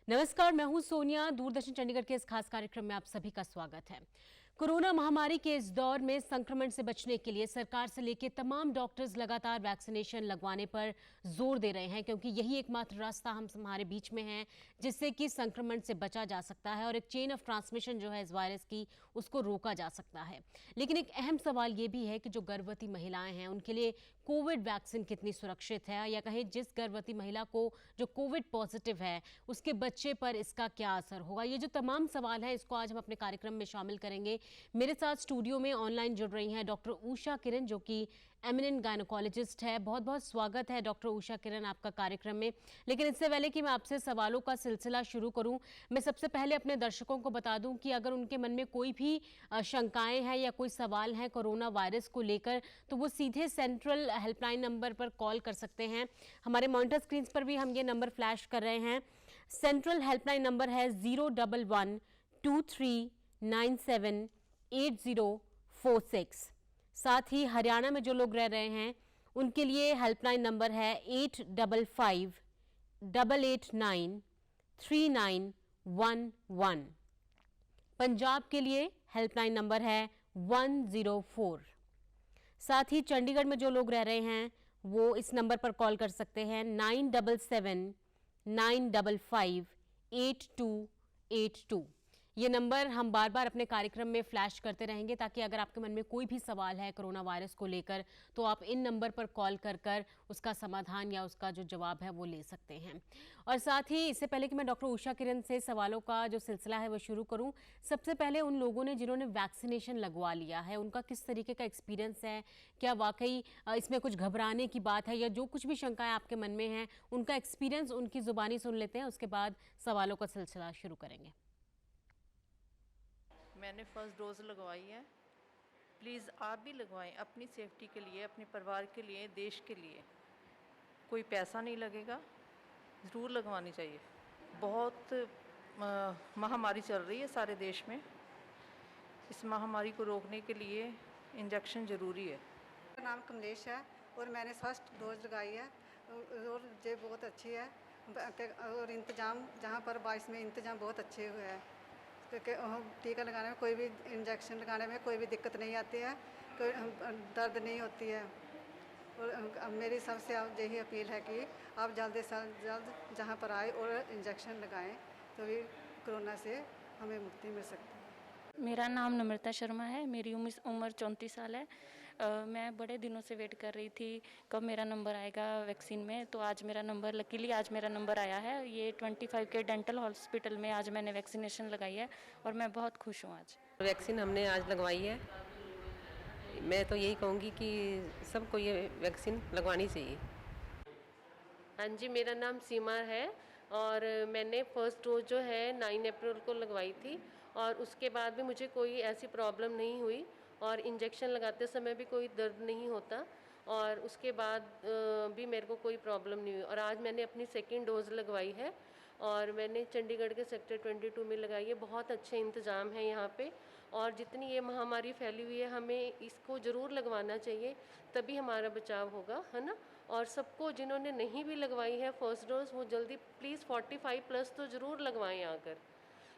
नमस्कार, मैं हूं सोनिया। दूरदर्शन चंडीगढ़ के इस खास कार्यक्रम में आप सभी का स्वागत है। कोरोना महामारी के इस दौर में संक्रमण से बचने के लिए सरकार से लेकर तमाम डॉक्टर्स लगातार वैक्सीनेशन लगवाने पर जोर दे रहे हैं, क्योंकि यही एकमात्र रास्ता हम हमारे बीच में है जिससे कि संक्रमण से बचा जा सकता है और एक चेन ऑफ ट्रांसमिशन जो है इस वायरस की, उसको रोका जा सकता है। लेकिन एक अहम सवाल ये भी है कि जो गर्भवती महिलाएं हैं उनके लिए कोविड वैक्सीन कितनी सुरक्षित है, या कहें जिस गर्भवती महिला को जो कोविड पॉजिटिव है उसके बच्चे पर इसका क्या असर होगा। ये जो तमाम सवाल हैं इसको आज हम अपने कार्यक्रम में शामिल करेंगे। मेरे साथ स्टूडियो में ऑनलाइन जुड़ रही हैं डॉक्टर उषा किरण, जो कि एमिनेंट गायनोकोलॉजिस्ट है। बहुत बहुत स्वागत है डॉक्टर उषा किरण आपका कार्यक्रम में। लेकिन इससे पहले कि मैं आपसे सवालों का सिलसिला शुरू करूं, मैं सबसे पहले अपने दर्शकों को बता दूं कि अगर उनके मन में कोई भी शंकाएं हैं या कोई सवाल है कोरोना वायरस को लेकर, तो वो सीधे सेंट्रल हेल्पलाइन नंबर पर कॉल कर सकते हैं। हमारे मॉनिटर स्क्रीन पर भी हम ये नंबर फ्लैश कर रहे हैं। सेंट्रल हेल्पलाइन नंबर है 011-2397-8046। साथ ही हरियाणा में जो लोग रह रहे हैं उनके लिए हेल्पलाइन नंबर है 8558893911। पंजाब के लिए हेल्पलाइन नंबर है 104। साथ ही चंडीगढ़ में जो लोग रह रहे हैं वो इस नंबर पर कॉल कर सकते हैं 9779558282। ये नंबर हम बार बार अपने कार्यक्रम में फ्लैश करते रहेंगे, ताकि अगर आपके मन में कोई भी सवाल है कोरोना वायरस को लेकर तो आप इन नंबर पर कॉल कर उसका समाधान या उसका जो जवाब है वो ले सकते हैं। और साथ ही इससे पहले कि मैं डॉक्टर उषा किरण से सवालों का जो सिलसिला है वो शुरू करूं, सबसे पहले उन लोगों ने जिन्होंने वैक्सीनेशन लगवा लिया है उनका किस तरीके का एक्सपीरियंस है? क्या वाकई इसमें कुछ घबराने की बात है, या जो कुछ भी शंकाएं आपके मन में हैं उनका एक्सपीरियंस उनकी जुबानी सुन लेते हैं, उसके बाद सवालों का सिलसिला शुरू करेंगे। मैंने फर्स्ट डोज लगवाई है। प्लीज़ आप भी लगवाएं, अपनी सेफ्टी के लिए, अपने परिवार के लिए, देश के लिए। कोई पैसा नहीं लगेगा, ज़रूर लगवानी चाहिए। बहुत महामारी चल रही है सारे देश में। इस महामारी को रोकने के लिए इंजेक्शन ज़रूरी है। मेरा नाम कमलेश है और मैंने फर्स्ट डोज लगाई है और ये बहुत अच्छी है। और इंतज़ाम जहाँ पर 22 में इंतज़ाम बहुत अच्छे हुए हैं, क्योंकि टीका लगाने में कोई भी इंजेक्शन लगाने में कोई भी दिक्कत नहीं आती है, कोई दर्द नहीं होती है। और मेरी सबसे आप यही अपील है कि आप जल्द से जल्द जहाँ पर आए और इंजेक्शन लगाएं, तो भी कोरोना से हमें मुक्ति मिल सकती है। मेरा नाम नम्रता शर्मा है। मेरी उम्र 34 साल है। मैं बड़े दिनों से वेट कर रही थी कब मेरा नंबर आएगा वैक्सीन में, तो आज मेरा नंबर, लकीली आज मेरा नंबर आया है। ये 25 के डेंटल हॉस्पिटल में आज मैंने वैक्सीनेशन लगाई है और मैं बहुत खुश हूँ। आज वैक्सीन हमने आज लगवाई है। मैं तो यही कहूँगी कि सबको ये वैक्सीन लगवानी चाहिए। हाँ जी, मेरा नाम सीमा है और मैंने फ़र्स्ट डोज जो है 9 अप्रैल को लगवाई थी और उसके बाद भी मुझे कोई ऐसी प्रॉब्लम नहीं हुई और इंजेक्शन लगाते समय भी कोई दर्द नहीं होता और उसके बाद भी मेरे को कोई प्रॉब्लम नहीं हुई। और आज मैंने अपनी सेकंड डोज़ लगवाई है और मैंने चंडीगढ़ के सेक्टर 22 में लगाई है। बहुत अच्छे इंतज़ाम हैं यहाँ पे और जितनी ये महामारी फैली हुई है हमें इसको ज़रूर लगवाना चाहिए, तभी हमारा बचाव होगा, है ना। और सबको जिन्होंने नहीं भी लगवाई है फर्स्ट डोज, वो जल्दी प्लीज़ 45+ तो ज़रूर लगवाएं आकर।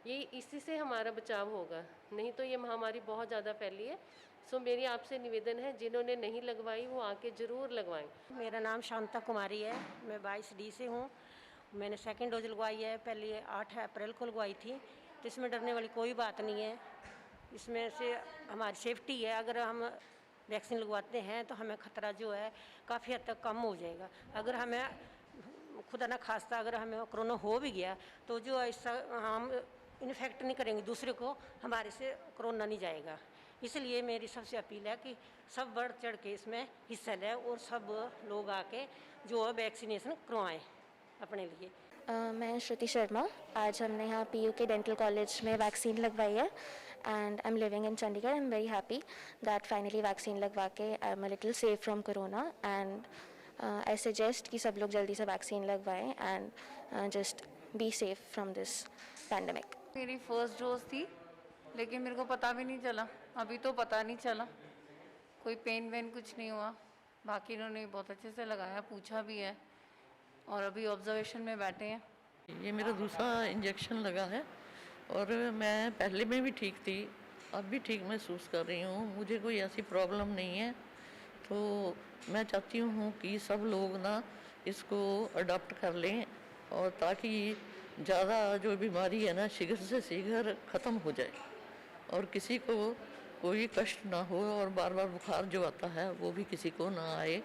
ये इसी से हमारा बचाव होगा, नहीं तो ये महामारी बहुत ज़्यादा फैली है। सो मेरी आपसे निवेदन है, जिन्होंने नहीं लगवाई वो आके ज़रूर लगवाएं। मेरा नाम शांता कुमारी है। मैं 22D से हूँ। मैंने सेकंड डोज लगवाई है। पहले 8 अप्रैल को लगवाई थी, तो इसमें डरने वाली कोई बात नहीं है। इसमें से हमारी सेफ्टी है। अगर हम वैक्सीन लगवाते हैं तो हमें ख़तरा जो है काफ़ी हद तक कम हो जाएगा। अगर हमें खुदा ना खास्ता अगर हमें कोरोना हो भी गया तो जो ऐसा हम इन्फेक्ट नहीं करेंगे दूसरे को, हमारे से कोरोना नहीं जाएगा। इसलिए मेरी सबसे अपील है कि सब बढ़ चढ़ के इसमें हिस्सा लें और सब लोग आके जो है वैक्सीनेशन करवाएं अपने लिए। मैं श्रुति शर्मा। आज हमने यहाँ PU के डेंटल कॉलेज में वैक्सीन लगवाई है and I am living in Chandigarh. I am very happy that finally vaccine लगवा के I am a little safe from corona and I suggest कि सब लोग जल्दी से वैक्सीन लगवाएं and just be safe from this pandemic. मेरी फर्स्ट डोज थी, लेकिन मेरे को पता भी नहीं चला। अभी तो पता नहीं चला, कोई पेन वेन कुछ नहीं हुआ। बाकी इन्होंने बहुत अच्छे से लगाया, पूछा भी है और अभी ऑब्जर्वेशन में बैठे हैं। ये मेरा दूसरा इंजेक्शन लगा है और मैं पहले में भी ठीक थी, अब भी ठीक महसूस कर रही हूँ, मुझे कोई ऐसी प्रॉब्लम नहीं है। तो मैं चाहती हूँ कि सब लोग ना इसको अडॉप्ट कर लें और ताकि ज़्यादा जो बीमारी है ना शीघ्र से शीघ्र ख़त्म हो जाए और किसी को कोई कष्ट ना हो और बार बार बुखार जो आता है वो भी किसी को ना आए।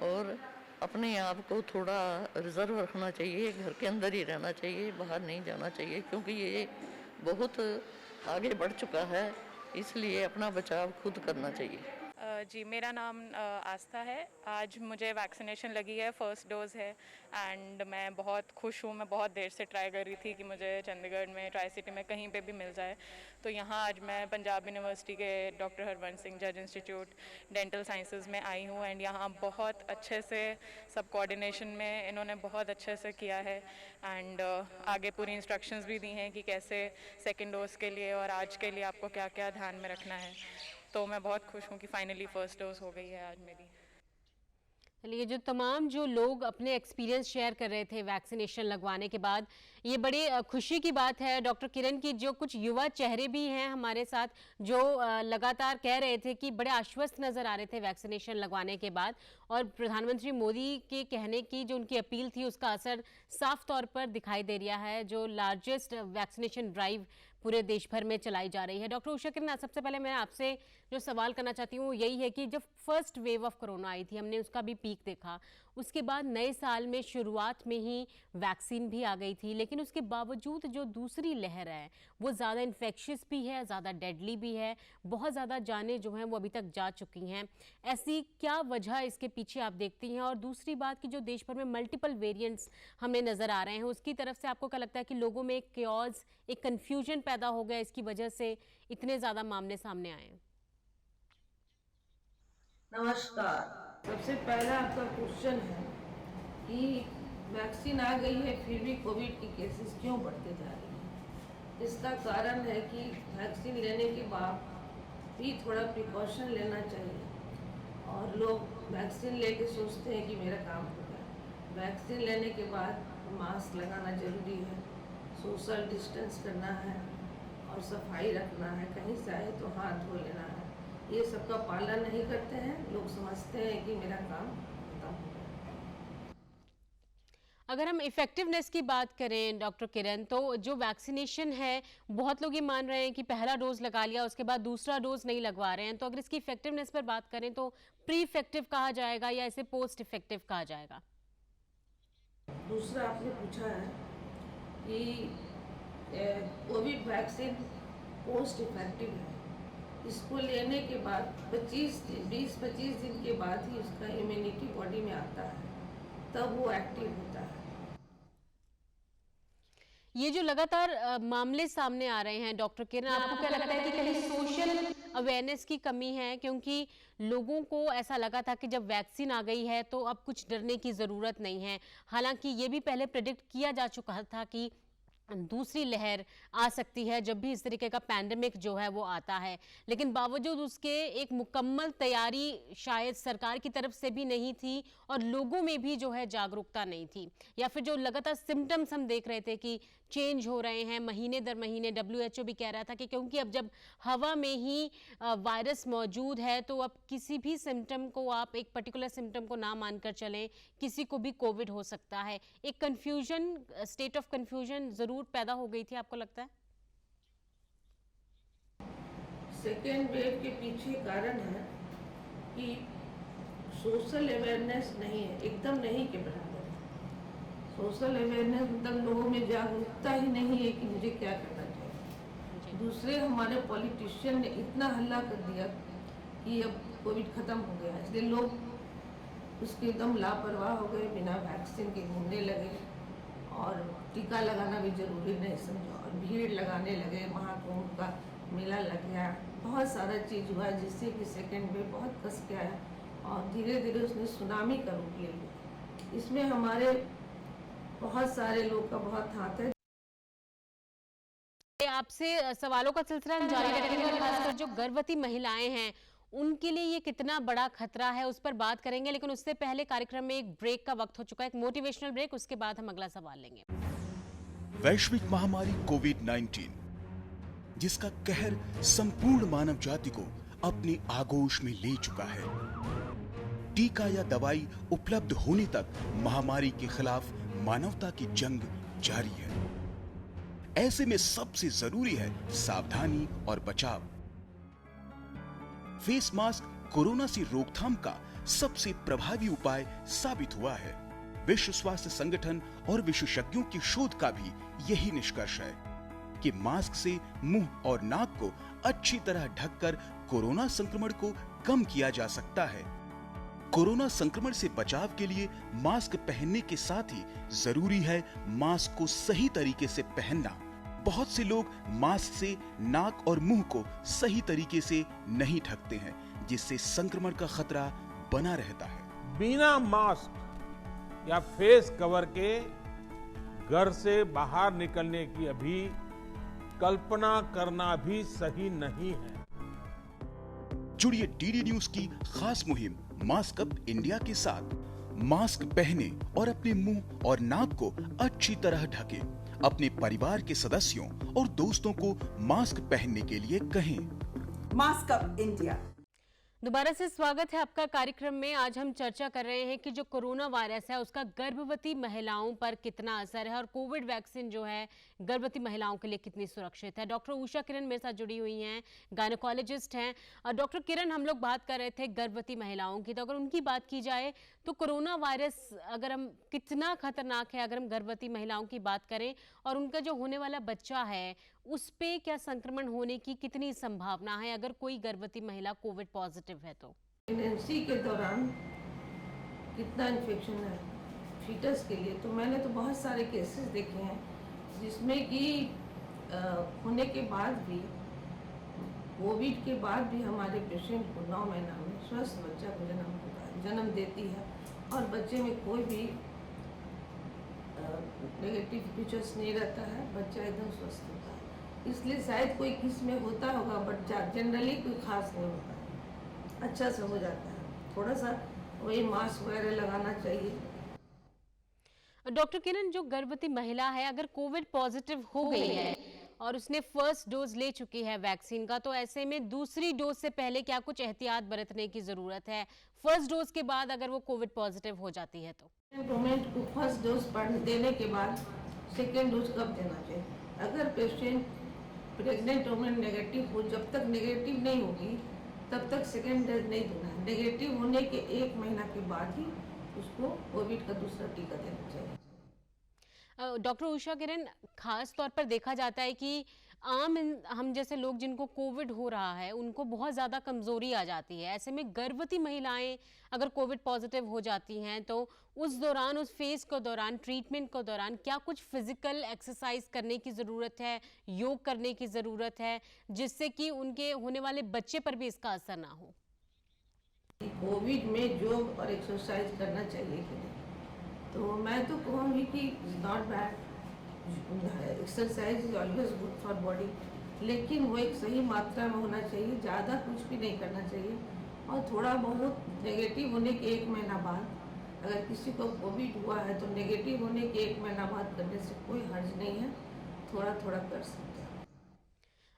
और अपने आप को थोड़ा रिज़र्व रखना चाहिए, घर के अंदर ही रहना चाहिए, बाहर नहीं जाना चाहिए, क्योंकि ये बहुत आगे बढ़ चुका है, इसलिए अपना बचाव खुद करना चाहिए। जी, मेरा नाम आस्था है। आज मुझे वैक्सीनेशन लगी है, फर्स्ट डोज़ है एंड मैं बहुत खुश हूँ। मैं बहुत देर से ट्राई कर रही थी कि मुझे चंडीगढ़ में, ट्राई सिटी में कहीं पे भी मिल जाए। तो यहाँ आज मैं पंजाब यूनिवर्सिटी के डॉक्टर हरवंश सिंह जज इंस्टीट्यूट डेंटल साइंसेज में आई हूँ एंड यहाँ बहुत अच्छे से सब कोऑर्डिनेशन में इन्होंने बहुत अच्छे से किया है एंड आगे पूरी इंस्ट्रक्शंस भी दी हैं कि कैसे सेकेंड डोज़ के लिए और आज के लिए आपको क्या क्या ध्यान में रखना है। तो मैं बहुत खुश हूँ कि फाइनली फर्स्ट डोज हो गई है आज मेरी। चलिए, जो तमाम जो लोग अपने एक्सपीरियंस शेयर कर रहे थे वैक्सीनेशन लगवाने के बाद, ये बड़ी खुशी की बात है डॉक्टर किरण की जो कुछ युवा चेहरे भी हैं हमारे साथ जो लगातार कह रहे थे कि बड़े आश्वस्त नज़र आ रहे थे वैक्सीनेशन लगवाने के बाद, और प्रधानमंत्री मोदी के कहने की जो उनकी अपील थी उसका असर साफ तौर पर दिखाई दे रहा है। जो लार्जेस्ट वैक्सीनेशन ड्राइव पूरे देश भर में चलाई जा रही है। डॉक्टर उषा किरण, सबसे पहले मैं आपसे जो सवाल करना चाहती हूँ यही है कि जब फर्स्ट वेव ऑफ कोरोना आई थी, हमने उसका भी पीक देखा, उसके बाद नए साल में शुरुआत में ही वैक्सीन भी आ गई थी, लेकिन उसके बावजूद जो दूसरी लहर है वो ज़्यादा इन्फेक्शियस भी है, ज़्यादा डेडली भी है, बहुत ज़्यादा जानें जो हैं वो अभी तक जा चुकी हैं। ऐसी क्या वजह इसके पीछे आप देखती हैं? और दूसरी बात कि जो देश भर में मल्टीपल वेरिएंट्स हमें नज़र आ रहे हैं, उसकी तरफ से आपको क्या लगता है कि लोगों में एक क्योस, एक कन्फ्यूजन पैदा हो गया इसकी वजह से इतने ज़्यादा मामले सामने आए हैं? नमस्कार। सबसे पहला आपका क्वेश्चन है कि वैक्सीन आ गई है फिर भी कोविड की केसेस क्यों बढ़ते जा रही हैं। इसका कारण है कि वैक्सीन लेने के बाद भी थोड़ा प्रिकॉशन लेना चाहिए और लोग वैक्सीन लेके सोचते हैं कि मेरा काम हो गया। वैक्सीन लेने के बाद मास्क लगाना ज़रूरी है, सोशल डिस्टेंस करना है और सफाई रखना है, कहीं से आए तो हाथ धो लेना है। ये सबका पालन नहीं करते हैं, लोग समझते हैं कि मेरा काम खत्म हो गया। अगर हम इफेक्टिवनेस की बात करें डॉक्टर किरण, तो जो वैक्सीनेशन है बहुत लोग ये मान रहे हैं कि पहला डोज लगा लिया उसके बाद दूसरा डोज नहीं लगवा रहे हैं, तो अगर इसकी इफेक्टिवनेस पर बात करें तो प्री इफेक्टिव कहा जाएगा या इसे पोस्ट इफेक्टिव कहा जाएगा? दूसरा आपने पूछा है कि कोविड वैक्सीन पोस्ट इफेक्टिव है। इसको लेने के बाद 20-25 दिन के बाद ही उसका इम्यूनिटी बॉडी में आता है, तब वो एक्टिव होता है। ये जो लगातार मामले सामने आ रहे हैं डॉक्टर किरण, आपको क्या लगता है कि कहीं सोशल अवेयरनेस की कमी है? क्योंकि लोगों को ऐसा लगा था कि जब वैक्सीन आ गई है तो अब कुछ डरने की ज़रूरत नहीं है। हालांकि ये भी पहले प्रेडिक्ट किया जा चुका था कि दूसरी लहर आ सकती है जब भी इस तरीके का पैंडेमिक जो है वो आता है, लेकिन बावजूद उसके एक मुकम्मल तैयारी शायद सरकार की तरफ से भी नहीं थी और लोगों में भी जो है जागरूकता नहीं थी, या फिर जो लगातार सिम्टम्स हम देख रहे थे कि चेंज हो रहे हैं महीने दर महीने। WHO भी कह रहा था कि क्योंकि अब जब हवा में ही वायरस मौजूद है तो अब किसी भी सिम्टम को, आप एक पर्टिकुलर सिम्टम को ना मानकर चलें, किसी को भी कोविड हो सकता है। एक कन्फ्यूजन, स्टेट ऑफ कन्फ्यूजन ज़रूर पैदा हो गई थी, आपको लगता है? सेकेंड वेव के पीछे कारण है कि सोशल अवेयरनेस नहीं है, एकदम नहीं के बराबर। सोशल अवेयरनेस मतलब लोगों में जागरूकता ही नहीं है कि मुझे क्या करना चाहिए। दूसरे हमारे पॉलिटिशियन ने इतना हल्ला कर दिया कि अब कोविड ख़त्म हो गया, इसलिए लोग उसके एकदम लापरवाह हो गए, बिना वैक्सीन के घूमने लगे और टीका लगाना भी ज़रूरी नहीं समझा और भीड़ लगाने लगे। महाकुंभ का मेला लग गया, बहुत सारा चीज़ हुआ जिससे कि सेकेंड वेव बहुत कस के आया और धीरे धीरे उसने सुनामी का रूप ले लिया। इसमें हमारे बहुत सारे लोग का बहुत हाथ है। आपसे सवालों का सिलसिला हम जारी रखेंगे और खासकर जो गर्भवती महिलाएं हैं उनके लिए ये कितना बड़ा खतरा है उस पर बात करेंगे, लेकिन उससे पहले कार्यक्रम में एक ब्रेक का वक्त हो चुका है, एक मोटिवेशनल ब्रेक। उसके बाद हम अगला सवाल लेंगे। वैश्विक महामारी कोविड-19, जिसका कहर संपूर्ण मानव जाति को अपनी आगोश में ले चुका है। टीका या दवाई उपलब्ध होने तक महामारी के खिलाफ मानवता की जंग जारी है। ऐसे में सबसे जरूरी है सावधानी और बचाव। फेस मास्क कोरोना से रोकथाम का सबसे प्रभावी उपाय साबित हुआ है। विश्व स्वास्थ्य संगठन और विशेषज्ञों की शोध का भी यही निष्कर्ष है कि मास्क से मुंह और नाक को अच्छी तरह ढककर कोरोना संक्रमण को कम किया जा सकता है। कोरोना संक्रमण से बचाव के लिए मास्क पहनने के साथ ही जरूरी है मास्क को सही तरीके से पहनना। बहुत से लोग मास्क से नाक और मुंह को सही तरीके से नहीं ढकते हैं, जिससे संक्रमण का खतरा बना रहता है। बिना मास्क या फेस कवर के घर से बाहर निकलने की अभी कल्पना करना भी सही नहीं है। जुड़िए डीडी न्यूज की खास मुहिम मास्क अप इंडिया के साथ। मास्क पहने और अपने मुंह और नाक को अच्छी तरह ढकें। अपने परिवार के सदस्यों और दोस्तों को मास्क पहनने के लिए कहें। Mask up India. दोबारा से स्वागत है आपका कार्यक्रम में। आज हम चर्चा कर रहे हैं कि जो कोरोना वायरस है उसका गर्भवती महिलाओं पर कितना असर है और कोविड वैक्सीन जो है गर्भवती महिलाओं के लिए कितनी सुरक्षित है। डॉक्टर उषा किरण मेरे साथ जुड़ी हुई हैं, गायनोकोलॉजिस्ट हैं। और डॉक्टर किरण, हम लोग बात कर रहे थे गर्भवती महिलाओं की, तो अगर उनकी बात की जाए तो कोरोना वायरस अगर हम कितना खतरनाक है, अगर हम गर्भवती महिलाओं की बात करें और उनका जो होने वाला बच्चा है उस पे क्या संक्रमण होने की कितनी संभावना है अगर कोई गर्भवती महिला कोविड पॉजिटिव है तो? प्रेगनेंसी के दौरान कितना इन्फेक्शन है फीटस के लिए, तो मैंने तो बहुत सारे केसेस देखे हैं जिसमें कि होने के बाद भी, कोविड के बाद भी हमारे पेशेंट को 9 महीना में स्वस्थ बच्चा को जन्म देती है और बच्चे में कोई भी नेगेटिव फीचर्स नहीं रहता है, बच्चा एकदम स्वस्थ होता है। इसलिए शायद कोई किस में होता होगा, बट जनरली कोई खास नहीं होता है, अच्छा से हो जाता है। थोड़ा सा वही मास्क वगैरह लगाना चाहिए। डॉक्टर किरण, जो गर्भवती महिला है अगर कोविड पॉजिटिव हो गई है और उसने फर्स्ट डोज ले चुकी है वैक्सीन का, तो ऐसे में दूसरी डोज से पहले क्या कुछ एहतियात बरतने की जरूरत है? फर्स्ट डोज के बाद अगर वो कोविड पॉजिटिव हो जाती है तो? पेशेंट को फर्स्ट डोज देने के बाद सेकेंड डोज कब देना चाहिए? अगर पेशेंट प्रेग्नेंट वुमेन नेगेटिव हो, जब तक नेगेटिव नहीं होगी तब तक सेकेंड डोज नहीं देना है। नेगेटिव होने के 1 महीना के बाद ही उसको कोविड का दूसरा टीका देना चाहिए। डॉक्टर उषा किरण, खास तौर पर देखा जाता है कि हम जैसे लोग जिनको कोविड हो रहा है उनको बहुत ज़्यादा कमज़ोरी आ जाती है। ऐसे में गर्भवती महिलाएं अगर कोविड पॉजिटिव हो जाती हैं तो उस दौरान, उस फेज के दौरान, ट्रीटमेंट के दौरान क्या कुछ फिजिकल एक्सरसाइज करने की ज़रूरत है, योग करने की ज़रूरत है, जिससे कि उनके होने वाले बच्चे पर भी इसका असर ना हो? कोविड में योग और एक्सरसाइज करना चाहिए कि नहीं, तो मैं तो कहूँगी कि not bad, exercise is always good for body, लेकिन वो एक सही मात्रा में होना चाहिए। ज़्यादा कुछ भी नहीं करना चाहिए और थोड़ा बहुत नेगेटिव होने के 1 महीना बाद, अगर किसी को कोविड हुआ है तो नेगेटिव होने के 1 महीना बाद करने से कोई हर्ज नहीं है, थोड़ा थोड़ा कर सकते हैं।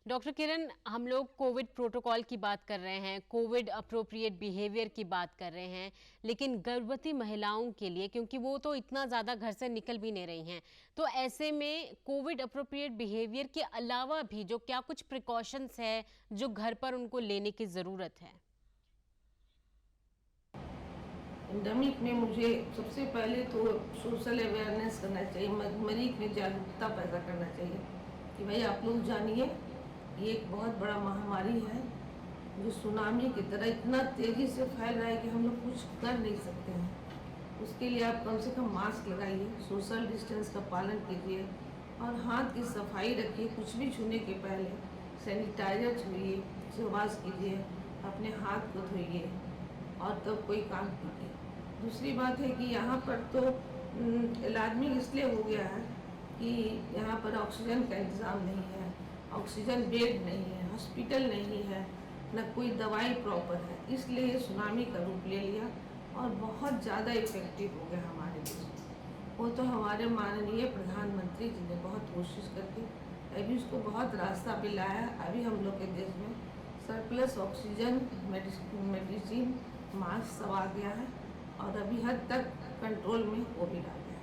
डॉक्टर किरण, हम लोग कोविड प्रोटोकॉल की बात कर रहे हैं, कोविड अप्रोप्रिएट बिहेवियर की बात कर रहे हैं, लेकिन गर्भवती महिलाओं के लिए, क्योंकि वो तो इतना ज़्यादा घर से निकल भी नहीं रही हैं, तो ऐसे में कोविड अप्रोप्रिएट बिहेवियर के अलावा भी जो क्या कुछ प्रिकॉशंस है जो घर पर उनको लेने की ज़रूरत है? एंडेमिक में मुझे सबसे पहले तो सोशल अवेयरनेस करना चाहिए, मरीज में जागरूकता पैदा करना चाहिए कि भाई आप लोग जानिए ये एक बहुत बड़ा महामारी है जो सुनामी की तरह इतना तेज़ी से फैल रहा है कि हम लोग कुछ कर नहीं सकते हैं। उसके लिए आप कम से कम मास्क लगाइए, सोशल डिस्टेंस का पालन कीजिए और हाथ की सफाई रखिए। कुछ भी छूने के पहले सैनिटाइजर छुइए, सहवास कीजिए, अपने हाथ को धोइए और तब कोई काम कीजिए। दूसरी बात है कि यहाँ पर तो लाजमी इसलिए हो गया है कि यहाँ पर ऑक्सीजन का इंतज़ाम नहीं है, ऑक्सीजन बेड नहीं है, हॉस्पिटल नहीं है, न कोई दवाई प्रॉपर है, इसलिए सुनामी का रूप ले लिया और बहुत ज़्यादा इफेक्टिव हो गया हमारे देश में। वो तो हमारे माननीय प्रधानमंत्री जी ने बहुत कोशिश करके अभी उसको बहुत रास्ता पे लाया। अभी हम लोग के देश में सरप्लस ऑक्सीजन, मेडिसिन, मास्क सब आ गया है और अभी हद तक कंट्रोल में वो भी आ गया है।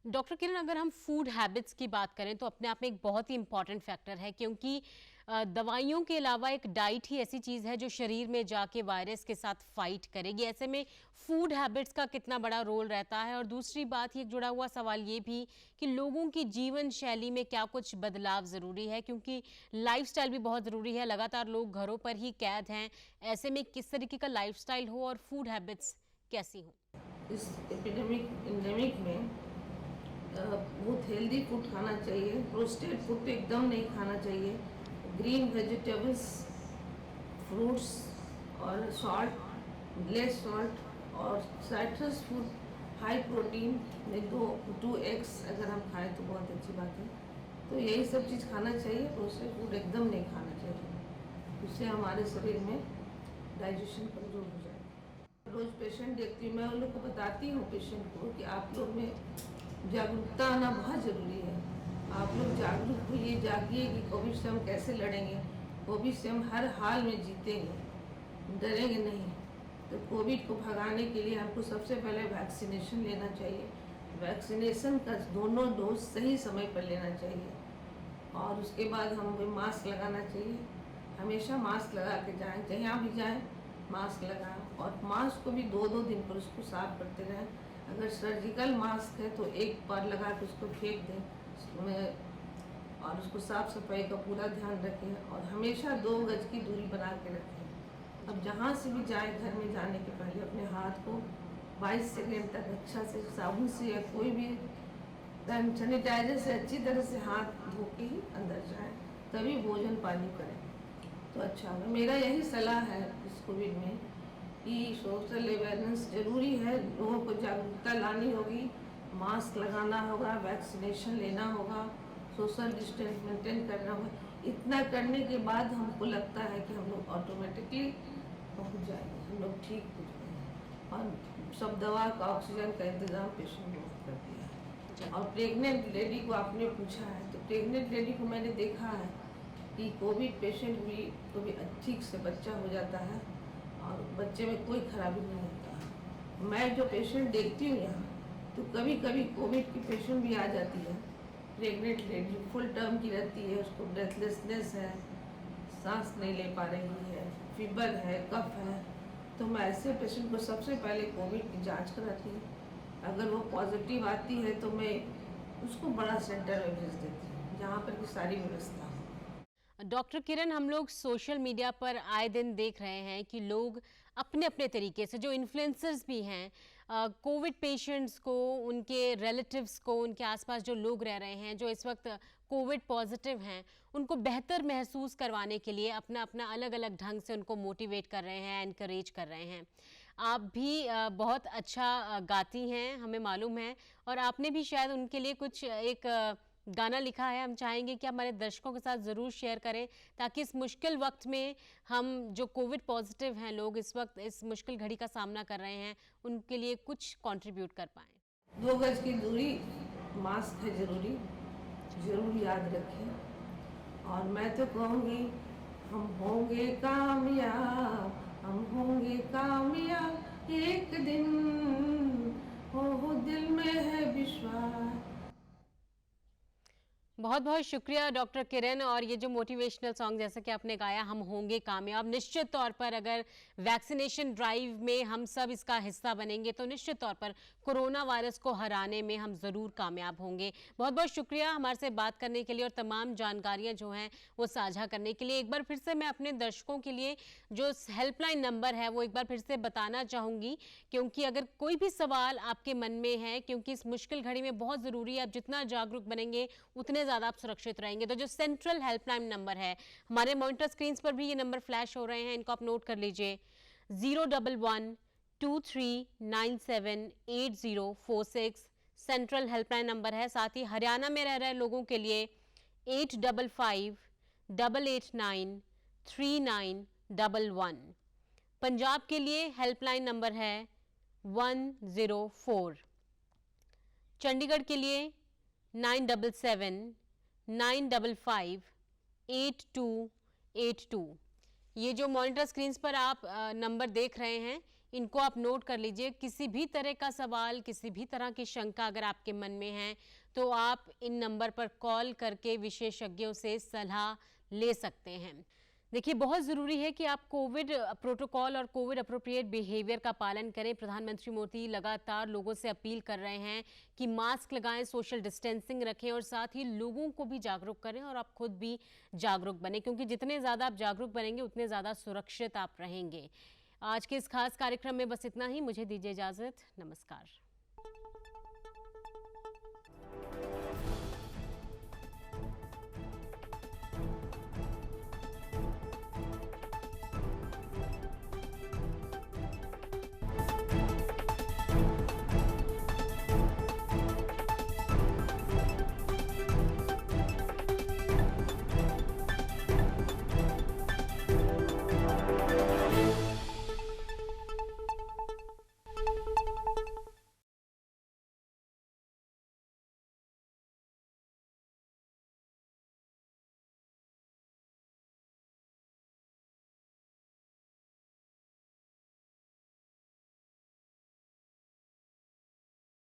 डॉक्टर किरण, अगर हम फूड हैबिट्स की बात करें तो अपने आप में एक बहुत ही इम्पॉर्टेंट फैक्टर है, क्योंकि दवाइयों के अलावा एक डाइट ही ऐसी चीज़ है जो शरीर में जाके वायरस के साथ फाइट करेगी। ऐसे में फूड हैबिट्स का कितना बड़ा रोल रहता है, और दूसरी बात ही जुड़ा हुआ सवाल ये भी कि लोगों की जीवन शैली में क्या कुछ बदलाव ज़रूरी है, क्योंकि लाइफस्टाइल भी बहुत ज़रूरी है। लगातार लोग घरों पर ही कैद हैं, ऐसे में किस तरीके का लाइफस्टाइल हो और फूड हैबिट्स कैसी हो? इस एपिडेमिक में बहुत हेल्दी फूड खाना चाहिए। प्रोसेस्ड फूड तो एकदम नहीं खाना चाहिए। ग्रीन वेजिटेबल्स, फ्रूट्स और सॉल्ट, लेस सॉल्ट और साइट्रस फूड, हाई प्रोटीन में 2 एग्स अगर हम खाएं तो बहुत अच्छी बात है। तो यही सब चीज़ खाना चाहिए। प्रोसेस्ड फूड एकदम नहीं खाना चाहिए, उससे हमारे शरीर में डाइजेशन कमजोर हो जाए। रोज़ पेशेंट देखती हूँ, मैं उन लोग को बताती हूँ पेशेंट को कि आप लोग में जागरूकता आना बहुत ज़रूरी है। आप लोग जागरूक होइए, जागिए कि कोविड से हम कैसे लड़ेंगे, कोविड से हम हर हाल में जीतेंगे, डरेंगे नहीं। तो कोविड को भगाने के लिए हमको सबसे पहले वैक्सीनेशन लेना चाहिए। वैक्सीनेशन का दोनों डोज सही समय पर लेना चाहिए और उसके बाद हमें मास्क लगाना चाहिए। हमेशा मास्क लगा के जाएँ, जहाँ भी जाएँ मास्क लगाएं और मास्क को भी 2-2 दिन पर उसको साफ करते रहें। अगर सर्जिकल मास्क है तो एक बार लगा के उसको फेंक दें और उसको साफ सफाई का पूरा ध्यान रखें और हमेशा 2 गज की दूरी बना के रखें। अब जहाँ से भी जाए, घर में जाने के पहले अपने हाथ को 22 सेकेंड तक अच्छा से साबुन से या कोई भी सैनिटाइजर से अच्छी तरह से हाथ धो के ही अंदर जाए, तभी भोजन पानी करें तो अच्छा होगा। मेरा यही सलाह है इस कोविड में कि सोशल अवेयरनेस ज़रूरी है। लोगों को जागरूकता लानी होगी, मास्क लगाना होगा, वैक्सीनेशन लेना होगा, सोशल डिस्टेंस मेंटेन करना होगा। इतना करने के बाद हमको लगता है कि हम लोग ऑटोमेटिकली पहुंच जाएंगे, हम लोग ठीक हो जाएंगे। और सब दवा का, ऑक्सीजन का इंतज़ाम पेशेंट ने कर दिया है। और प्रेग्नेंट लेडी को आपने पूछा है, तो प्रेग्नेंट लेडी को मैंने देखा है कि कोविड पेशेंट भी तो भी ठीक से बच्चा हो जाता है और बच्चे में कोई खराबी नहीं होता है। मैं जो पेशेंट देखती हूँ यहाँ, तो कभी कभी कोविड की पेशेंट भी आ जाती है। प्रेग्नेंट लेडी फुल टर्म की रहती है, उसको ब्रेथलेसनेस है, सांस नहीं ले पा रही है, फीवर है, कफ है, तो मैं ऐसे पेशेंट को सबसे पहले कोविड की जांच कराती हूँ। अगर वो पॉजिटिव आती है तो मैं उसको बड़ा सेंटर में भेज देती हूँ जहाँ पर की सारी व्यवस्था हो। डॉक्टर किरण, हम लोग सोशल मीडिया पर आए दिन देख रहे हैं कि लोग अपने अपने तरीके से, जो इन्फ्लुएंसर्स भी हैं, कोविड पेशेंट्स को, उनके रिलेटिव्स को, उनके आसपास जो लोग रह रहे हैं जो इस वक्त कोविड पॉजिटिव हैं, उनको बेहतर महसूस करवाने के लिए अपना अपना अलग अलग ढंग से उनको मोटिवेट कर रहे हैं, एनकरेज कर रहे हैं। आप भी बहुत अच्छा गाती हैं, हमें मालूम है, और आपने भी शायद उनके लिए कुछ एक गाना लिखा है। हम चाहेंगे कि हमारे दर्शकों के साथ ज़रूर शेयर करें, ताकि इस मुश्किल वक्त में हम जो कोविड पॉजिटिव हैं लोग, इस वक्त इस मुश्किल घड़ी का सामना कर रहे हैं, उनके लिए कुछ कंट्रीब्यूट कर पाएँ। 2 गज की दूरी, मास्क है ज़रूरी, ज़रूर याद रखें। और मैं तो कहूँगी हम होंगे कामयाब, हम होंगे कामयाब एक दिन, हो दिल में है विश्वास। बहुत बहुत शुक्रिया डॉक्टर किरण। और ये जो मोटिवेशनल सॉन्ग जैसा कि आपने गाया, हम होंगे कामयाब, निश्चित तौर पर अगर वैक्सीनेशन ड्राइव में हम सब इसका हिस्सा बनेंगे तो निश्चित तौर पर कोरोना वायरस को हराने में हम ज़रूर कामयाब होंगे। बहुत बहुत शुक्रिया हमारे से बात करने के लिए और तमाम जानकारियाँ जो हैं वो साझा करने के लिए। एक बार फिर से मैं अपने दर्शकों के लिए जो हेल्पलाइन नंबर है वो एक बार फिर से बताना चाहूँगी, क्योंकि अगर कोई भी सवाल आपके मन में है, क्योंकि इस मुश्किल घड़ी में बहुत ज़रूरी है, आप जितना जागरूक बनेंगे उतने ज़्यादा आप सुरक्षित रहेंगे। तो जो सेंट्रल हेल्पलाइन नंबर है, हमारे मॉनिटर स्क्रीन पर भी ये नंबर फ्लैश हो रहे हैं, इनको आप नोट कर लीजिए। 011-2397-8046 सेंट्रल हेल्पलाइन नंबर है। साथ ही हरियाणा में रह रहे लोगों के लिए 8558893911। पंजाब के लिए हेल्पलाइन नंबर है 104। चंडीगढ़ के लिए 9779558282। ये जो मॉनिटर स्क्रीन्स पर आप नंबर देख रहे हैं, इनको आप नोट कर लीजिए। किसी भी तरह का सवाल, किसी भी तरह की शंका अगर आपके मन में है तो आप इन नंबर पर कॉल करके विशेषज्ञों से सलाह ले सकते हैं। देखिए, बहुत ज़रूरी है कि आप कोविड प्रोटोकॉल और कोविड अप्रोप्रिएट बिहेवियर का पालन करें। प्रधानमंत्री मोदी लगातार लोगों से अपील कर रहे हैं कि मास्क लगाएं, सोशल डिस्टेंसिंग रखें और साथ ही लोगों को भी जागरूक करें और आप खुद भी जागरूक बने, क्योंकि जितने ज़्यादा आप जागरूक बनेंगे उतने ज़्यादा सुरक्षित आप रहेंगे। आज के इस खास कार्यक्रम में बस इतना ही। मुझे दीजिए इजाज़त। नमस्कार।